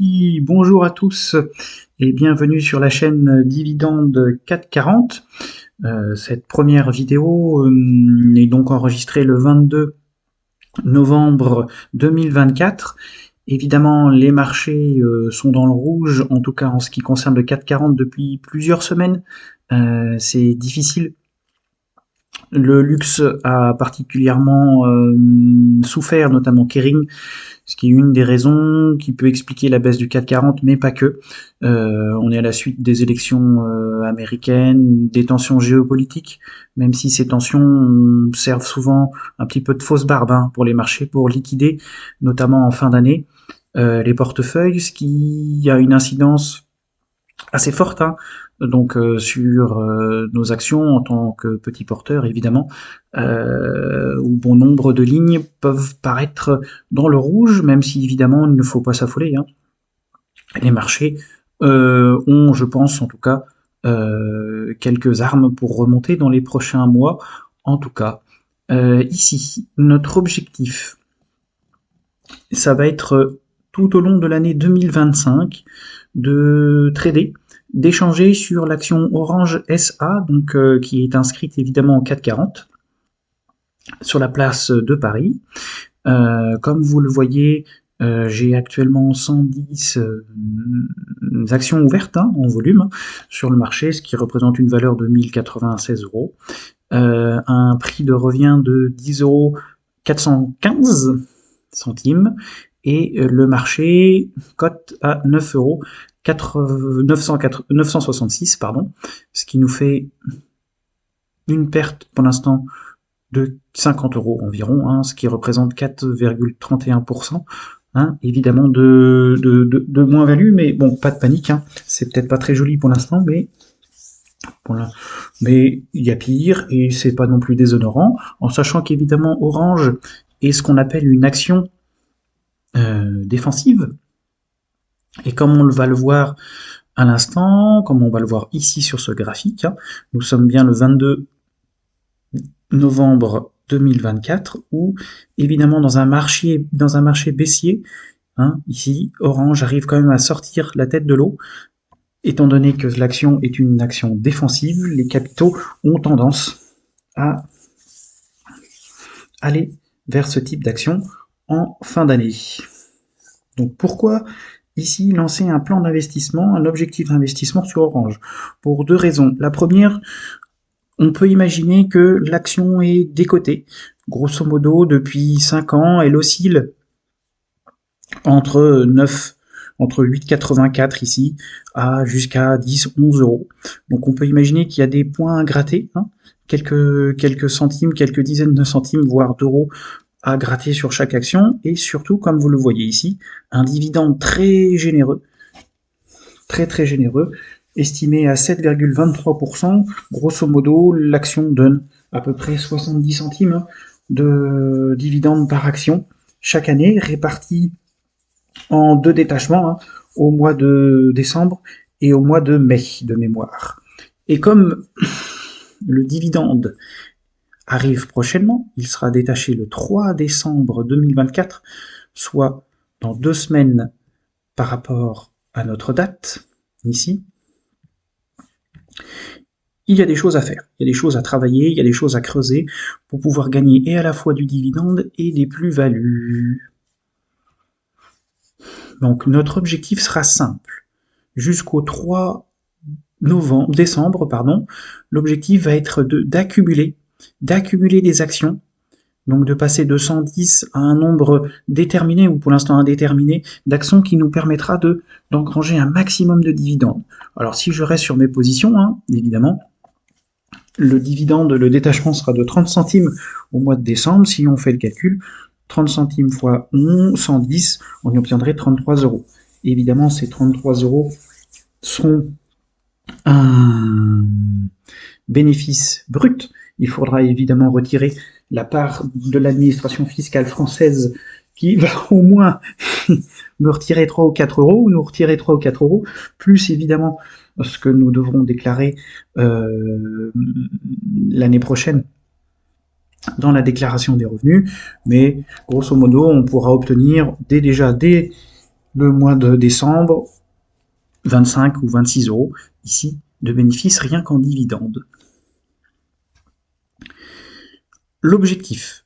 parti. Bonjour à tous et bienvenue sur la chaîne Dividende 440. Cette première vidéo est donc enregistrée le 22 novembre 2024. Évidemment, les marchés sont dans le rouge, en tout cas en ce qui concerne le 440 depuis plusieurs semaines. C'est difficile. Le luxe a particulièrement souffert, notamment Kering, ce qui est une des raisons qui peut expliquer la baisse du CAC 40, mais pas que. On est à la suite des élections américaines, des tensions géopolitiques, même si ces tensions servent souvent un petit peu de fausse barbe pour les marchés, pour liquider, notamment en fin d'année, les portefeuilles, ce qui a une incidence assez forte donc sur nos actions en tant que petits porteurs évidemment, où bon nombre de lignes peuvent paraître dans le rouge, même si évidemment il ne faut pas s'affoler. Les marchés ont, je pense en tout cas, quelques armes pour remonter dans les prochains mois. En tout cas, ici, notre objectif, ça va être tout au long de l'année 2025 de trader, d'échanger sur l'action Orange SA, donc qui est inscrite évidemment en 440 sur la place de Paris. Comme vous le voyez, j'ai actuellement 110 actions ouvertes en volume sur le marché, ce qui représente une valeur de 1096 €, un prix de revient de 10,415 € et le marché cote à 966 €, ce qui nous fait une perte pour l'instant de 50 € environ, ce qui représente 4,31%, évidemment de moins-value, mais bon, pas de panique, c'est peut-être pas très joli pour l'instant, mais il y a pire, et c'est pas non plus déshonorant, en sachant qu'évidemment Orange est ce qu'on appelle une action défensive, et comme on va le voir à l'instant, comme on va le voir ici sur ce graphique, nous sommes bien le 22 novembre 2024, où évidemment dans un marché baissier, ici Orange arrive quand même à sortir la tête de l'eau, étant donné que l'action est une action défensive, les capitaux ont tendance à aller vers ce type d'action en fin d'année. Donc pourquoi ici lancer un plan d'investissement, un objectif d'investissement sur Orange? Pour deux raisons. La première, on peut imaginer que l'action est décotée. Grosso modo, depuis 5 ans, elle oscille entre 8,84 ici à jusqu'à 10, 11 €. Donc on peut imaginer qu'il y a des points à gratter, quelques centimes, quelques dizaines de centimes, voire d'euros à gratter sur chaque action, et surtout, comme vous le voyez ici, un dividende très généreux, très généreux, estimé à 7,23%. Grosso modo, l'action donne à peu près 70 centimes de dividendes par action chaque année, répartis en 2 détachements, au mois de décembre et au mois de mai, de mémoire. Et comme le dividende arrive prochainement, il sera détaché le 3 décembre 2024, soit dans 2 semaines par rapport à notre date, ici, il y a des choses à faire, il y a des choses à travailler, il y a des choses à creuser pour pouvoir gagner et à la fois du dividende et des plus-values. Donc notre objectif sera simple. Jusqu'au 3 décembre, l'objectif va être d'accumuler des actions, donc de passer de 110 à un nombre déterminé, ou pour l'instant indéterminé, d'actions qui nous permettra d'engranger un maximum de dividendes. Alors si je reste sur mes positions, évidemment, le dividende, le détachement sera de 30 centimes au mois de décembre. Si on fait le calcul, 30 centimes fois 110, on y obtiendrait 33 €. Évidemment, ces 33 € seront un bénéfice brut. Il faudra évidemment retirer la part de l'administration fiscale française qui va au moins me retirer 3 ou 4 €, ou nous retirer 3 ou 4 €, plus évidemment ce que nous devrons déclarer l'année prochaine dans la déclaration des revenus, mais grosso modo on pourra obtenir déjà dès Le mois de décembre, 25 ou 26 euros ici de bénéfices rien qu'en dividendes. L'objectif.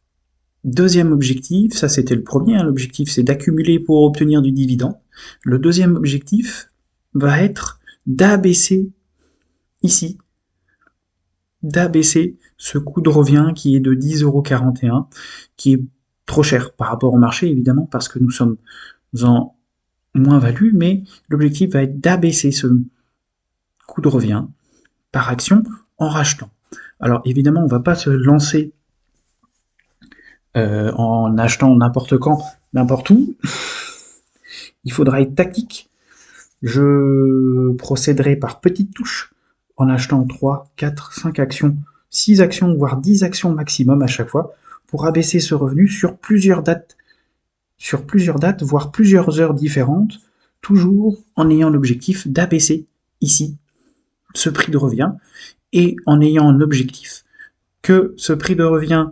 Deuxième objectif, ça c'était le premier, hein, l'objectif c'est d'accumuler pour obtenir du dividende. Le deuxième objectif va être d'abaisser ici, d'abaisser ce coût de revient qui est de 10,41 €, qui est trop cher par rapport au marché évidemment parce que nous sommes en moins-value, mais l'objectif va être d'abaisser ce coût de revient par action en rachetant. Alors évidemment on ne va pas se lancer en achetant n'importe quand, n'importe où. Il faudra être tactique. Je procéderai par petites touches en achetant 3, 4, 5 actions, 6 actions, voire 10 actions maximum à chaque fois pour abaisser ce revenu sur plusieurs dates, voire plusieurs heures différentes, toujours en ayant l'objectif d'abaisser ici ce prix de revient et en ayant un objectif que ce prix de revient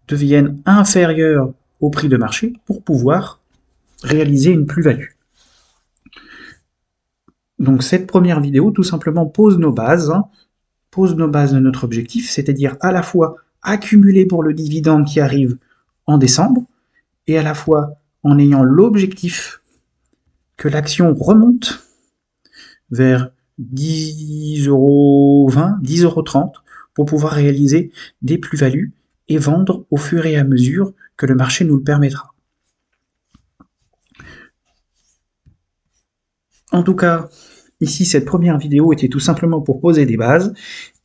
devienne inférieur au prix de marché pour pouvoir réaliser une plus-value. Donc cette première vidéo tout simplement pose nos bases de notre objectif, c'est-à-dire à la fois accumuler pour le dividende qui arrive en décembre, et à la fois en ayant l'objectif que l'action remonte vers 10,20 €, 10,30 € pour pouvoir réaliser des plus-values et vendre au fur et à mesure que le marché nous le permettra. En tout cas, ici, cette première vidéo était tout simplement pour poser des bases,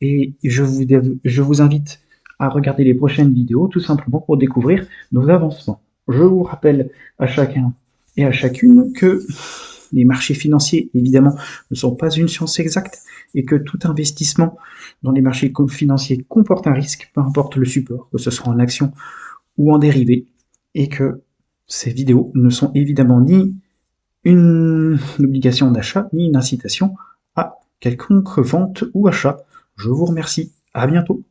et je vous invite à regarder les prochaines vidéos tout simplement pour découvrir nos avancements. Je vous rappelle à chacun et à chacune que les marchés financiers, évidemment, ne sont pas une science exacte et que tout investissement dans les marchés financiers comporte un risque, peu importe le support, que ce soit en action ou en dérivé, et que ces vidéos ne sont évidemment ni une obligation d'achat ni une incitation à quelconque vente ou achat. Je vous remercie. À bientôt.